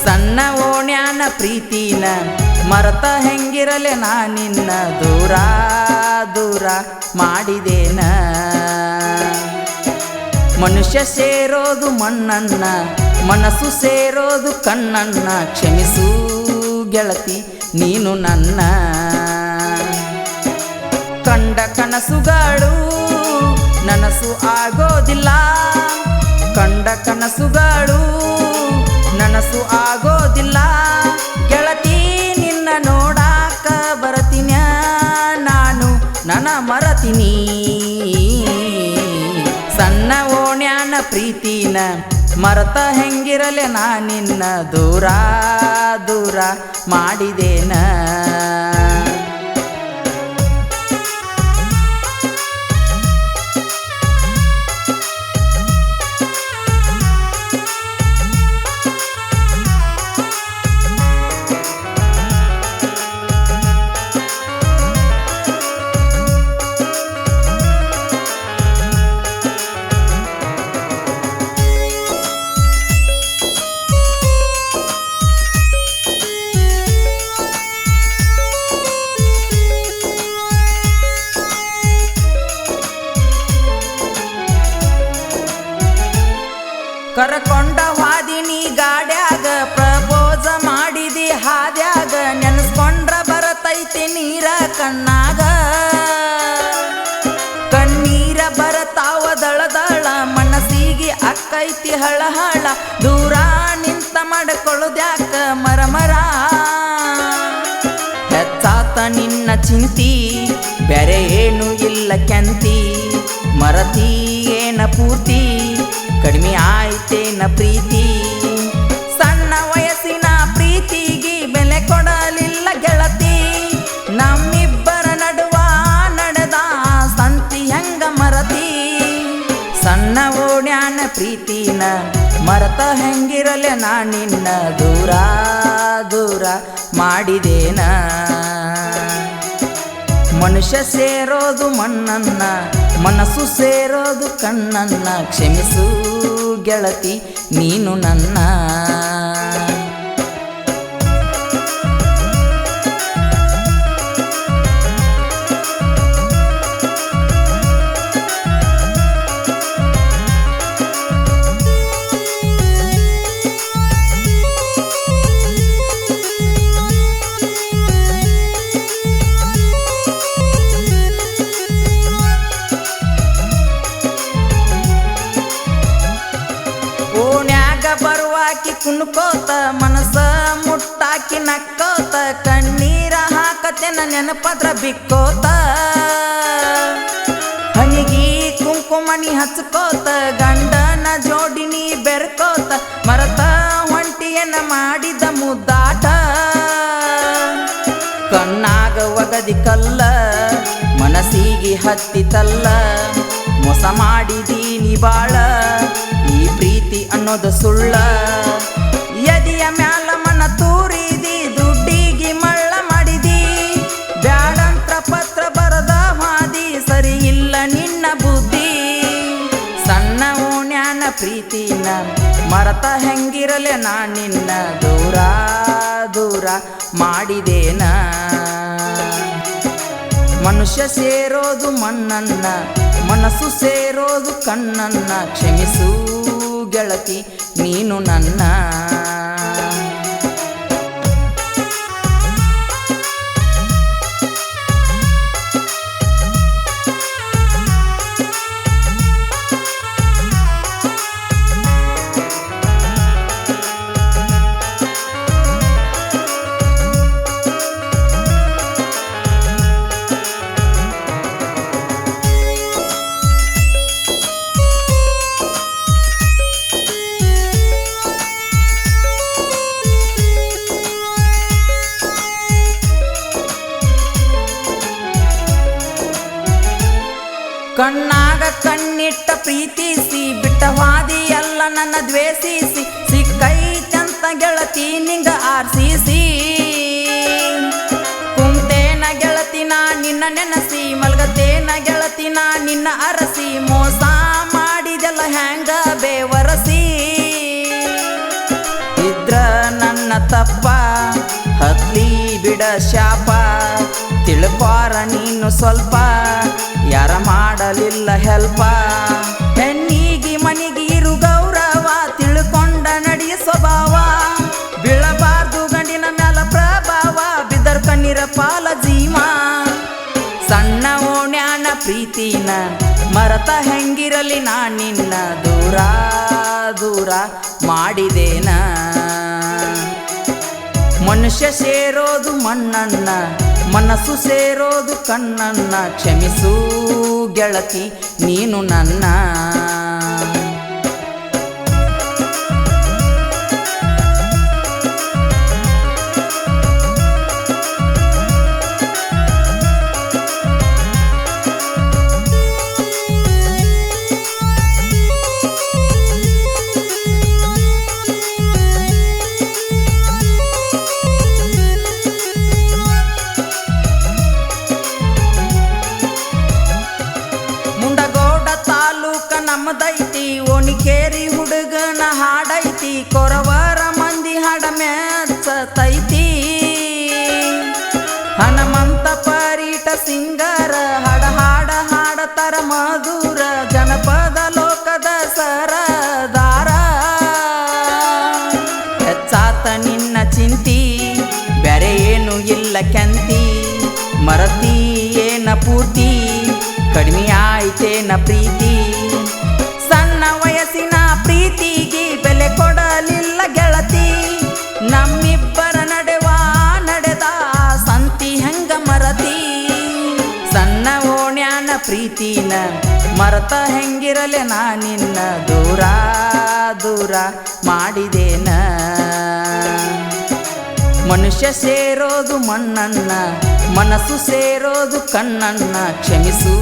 ಸಣ್ಣ ಓಣ್ಯಾನ ಪ್ರೀತಿನ ಮರತ ಹೆಂಗಿರಲೆ ನಾ ನಿನ್ನ ದೂರ ದೂರ ಮಾಡಿದೇನ ಮನುಷ್ಯ ಸೇರೋದು ಮಣ್ಣನ್ನ ಮನಸ್ಸು ಸೇರೋದು ಕಣ್ಣನ್ನ ಕ್ಷಮಿಸು ಗೆಳತಿ ನೀನು ನನ್ನ ಕಂಡ ಕನಸುಗಳು ನನಸು ಆಗೋದಿಲ್ಲ ಕಂಡ ಕನಸುಗಳು ನನಸು ಆಗೋದಿಲ್ಲ ಗೆಳತಿ ನಿನ್ನ ನೋಡಾಕ ಬರತೀನ ನಾನು ನನ್ನ ಮರತೀನಿ ಸಣ್ಣ ಓಣ್ಯಾನ ಪ್ರೀತಿನ ಮರತ ಹೆಂಗಿರಲೆ ನಾ ನಿನ್ನ ದೂರ ದೂರ ಮಾಡಿದೇನ ಕರಕೊಂಡ ವಾದಿನಿ ಗಾಡ್ಯಾಗ ಪ್ರಪೋಸ ಮಾಡಿದಿ ಹಾದ್ಯಾಗ ನೆನಸ್ಕೊಂಡ್ರ ಬರತೈತಿ ನೀರ ಕಣ್ಣಾಗ ಕಣ್ಣೀರ ಬರತಾವ ದಳದಳ ಮನಸ್ಸಿಗೆ ಅಕ್ಕೈತಿ ಹಳಹಳ ದೂರ ನಿಂತ ಮಾಡ್ಕೊಳ್ಳೋದ್ಯಾಕ ಮರಮರ ಹೆಚ್ಚಾತ ನಿನ್ನ ಚಿಂತಿ ಬೇರೆ ಏನು ಇಲ್ಲ ಕೆಂತಿ ಮರತಿ ಏನ ಪೂರ್ತಿ ಕಡಿಮೆ ಆಯ್ತೇನ ಪ್ರೀತಿ ಸಣ್ಣ ವಯಸ್ಸಿನ ಪ್ರೀತಿಗೆ ಬೆಲೆ ಕೊಡಲಿಲ್ಲ ಗೆಳತಿ ನಮ್ಮಿಬ್ಬರ ನಡುವ ನಡೆದ ಸಂತಿ ಹೆಂಗ ಮರತಿ ಸಣ್ಣ ಓಣ್ಯಾನ ಪ್ರೀತಿನ ಮರತ ಹೆಂಗಿರಲೆ ನಾ ನಿನ್ನ ದೂರ ದೂರ ಮಾಡಿದೇನ ಮನುಷ್ಯ ಸೇರೋದು ಮಣ್ಣನ್ನ ಮನಸ್ಸು ಸೇರೋದು ಕಣ್ಣನ್ನ ಕ್ಷಮಿಸು ಗೆಳತಿ ನೀನು ನನ್ನ ಬರುವಾಕಿ ಕುಣ್ಕೋತ ಮನಸ ಮುಟ್ಟಾಕಿ ನಕ್ಕೋತ ಕಣ್ಣೀರ ಹಾಕತೆನ ನೆನಪದ್ರ ಬಿಕ್ಕೋತ ಹನಿಗಿ ಕುಂಕುಮನಿ ಹಚ್ಕೋತ ಗಂಡನ ಜೋಡಿನಿ ಬೆರ್ಕೋತ ಮರತ ಹೊಂಟಿಯನ್ನ ಮಾಡಿದ ಮುದ್ದಾಟ ಕಣ್ಣಾಗ ಒಗದಿ ಕಲ್ಲ ಮನಸ್ಸಿಗೆ ಹತ್ತಿತಲ್ಲ ಮೋಸ ಮಾಡಿದೀನಿ ಬಾಳ ಈ ಪ್ರೀತಿ ಅನ್ನೋದು ಸುಳ್ಳ ಎದೆಯ ಮ್ಯಾಲ ಮನ ತೂರಿದಿ ದುಡ್ಡಿಗೆ ಮಳ್ಳ ಮಾಡಿದಿ ಬ್ಯಾಡಂತ್ರ ಪತ್ರ ಬರದ ಹಾದಿ ಸರಿ ಇಲ್ಲ ನಿನ್ನ ಬುದ್ಧಿ ಸಣ್ಣ ಓಣ್ಯಾನ ಪ್ರೀತಿನ ಮರತ ಹೆಂಗಿರಲೆ ನಾ ನಿನ್ನ ದೂರ ದೂರ ಮಾಡಿದೇನ ಮನುಷ್ಯ ಸೇರೋದು ಮಣ್ಣನ್ನ ಮನಸ್ಸು ಸೇರೋದು ಕಣ್ಣನ್ನ ಕ್ಷಮಿಸು ಗೆಳತಿ ನೀನು ನನ್ನ ಕಣ್ಣಾಗ ಕಣ್ಣಿಟ್ಟ ಪ್ರೀತಿಸಿ ಬಿಟ್ಟವಾದಿ ಎಲ್ಲ ನನ್ನ ದ್ವೇಷಿಸಿ ಸಿಕ್ಕೈತಂತ ಗೆಳತಿ ನಿಂಗ ಆರ್ಸಿಸಿ ಕುಂತೇನ ಗೆಳತಿನ ನಿನ್ನ ನೆನಸಿ ಮಲ್ಗತೇನ ಗೆಳತಿನ ನಿನ್ನ ಅರಸಿ ಮೋಸ ಮಾಡಿದೆಲ್ಲ ಹ್ಯಾಂಗ ಬೇವರಸಿ ಇದ್ರ ನನ್ನ ತಪ್ಪ ಹತ್ಲಿ ಬಿಡ ಶಾಪ ತಿಳ್ಪಾರ ನೀನು ಸ್ವಲ್ಪ ಯಾರ ಮಾಡಲಿಲ್ಲ ಹೆಲ್ಪ ಹೆಣ್ಣಿಗೆ ಮನಿಗೆ ಇರು ಗೌರವ ತಿಳ್ಕೊಂಡ ನಡಿಯ ಸ್ವಭಾವ ಬೀಳಬಾರ್ದು ಗಂಡಿನ ಮ್ಯಾಲ ಪ್ರಭಾವ ಬಿದರ್ ಕಣ್ಣೀರ ಪಾಲ ಜೀವ ಸಣ್ಣ ಓಣ್ಯಾನ ಪ್ರೀತಿನ ಮರತ ಹೆಂಗಿರಲಿ ನಾ ನಿನ್ನ ದೂರ ದೂರ ಮಾಡಿದೇನ ಮನುಷ್ಯ ಸೇರೋದು ಮಣ್ಣನ್ನ ಮನಸ್ಸು ಸೇರೋದು ಕಣ್ಣನ್ನ ಕ್ಷಮಿಸು ಗೆಳತಿ ನೀನು ನನ್ನ ನಮ್ಮದೈತಿ ಓಣಿಕೇರಿ ಹುಡುಗನ ಹಾಡೈತಿ ಕೊರವರ ಮಂದಿ ಹಾಡ ಮೆಚ್ಚತೈತಿ ಹನುಮಂತ ಪರೀಟ ಸಿಂಗರ ಹಾಡ ಹಾಡ ಹಾಡತರ ಮಧುರ ಜನಪದ ಲೋಕದ ಸರದಾರ ಹೆಚ್ಚಾತ ನಿನ್ನ ಚಿಂತಿ ಬ್ಯಾರೆ ಏನು ಇಲ್ಲ ಕೆಂತಿ ಮರತಿ ಏನ ಪೂರ್ತಿ ಕಡಿಮೆ ಆಯ್ತೇನ ಪ್ರೀತಿ ಸಣ್ಣ ವಯಸ್ಸಿನ ಪ್ರೀತಿಗೆ ಬೆಲೆ ಕೊಡಲಿಲ್ಲ ಗೆಳತಿ ನಮ್ಮಿಬ್ಬರ ನಡೆದ ಸಂತಿ ಹೆಂಗ ಮರತಿ ಸಣ್ಣ ಓಣ್ಯಾನ ಪ್ರೀತಿನ ಮರತ ಹೆಂಗಿರಲೆ ನಾ ನಿನ್ನ ದೂರ ದೂರ ಮಾಡಿದೇನ ಮನುಷ್ಯ ಸೇರೋದು ಮಣ್ಣನ್ನ ಮನಸ್ಸು ಸೇರೋದು ಕಣ್ಣನ್ನ ಕ್ಷಮಿಸು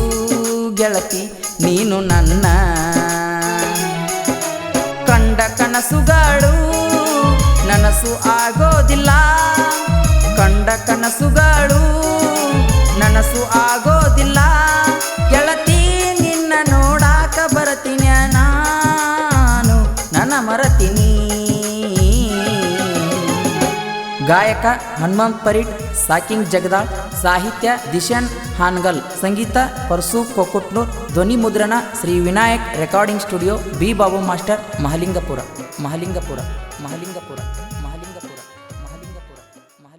ಗೆಳತಿ ನೀನು ನನ್ನ ಕಂಡ ಕನಸುಗಳು ನನಸು ಆಗೋದಿಲ್ಲ ಕಂಡ ಕನಸುಗಳು ನನಸು ಆಗೋದಿಲ್ಲ ಗೆಳತಿ ನಿನ್ನ ನೋಡಾಕ ಬರತೀನಿ ನಾನು ನನ್ನ ಮರತೀನಿ ಗಾಯಕ ಹನುಮಂತ್ ಪರೀಟ್ ಸಾಕಿಂಗ್ ಜಗದಾಳ್ ಸಾಹಿತ್ಯ ದಿಶನ್ ಹಾನ್ಗಲ್ ಸಂಗೀತ ಪರಸು ಕೊಕೊಟ್ನೂರ್ ಧ್ವನಿ ಮುದ್ರಣ Shri Vinayak recording studio B Babu master Mahalingapura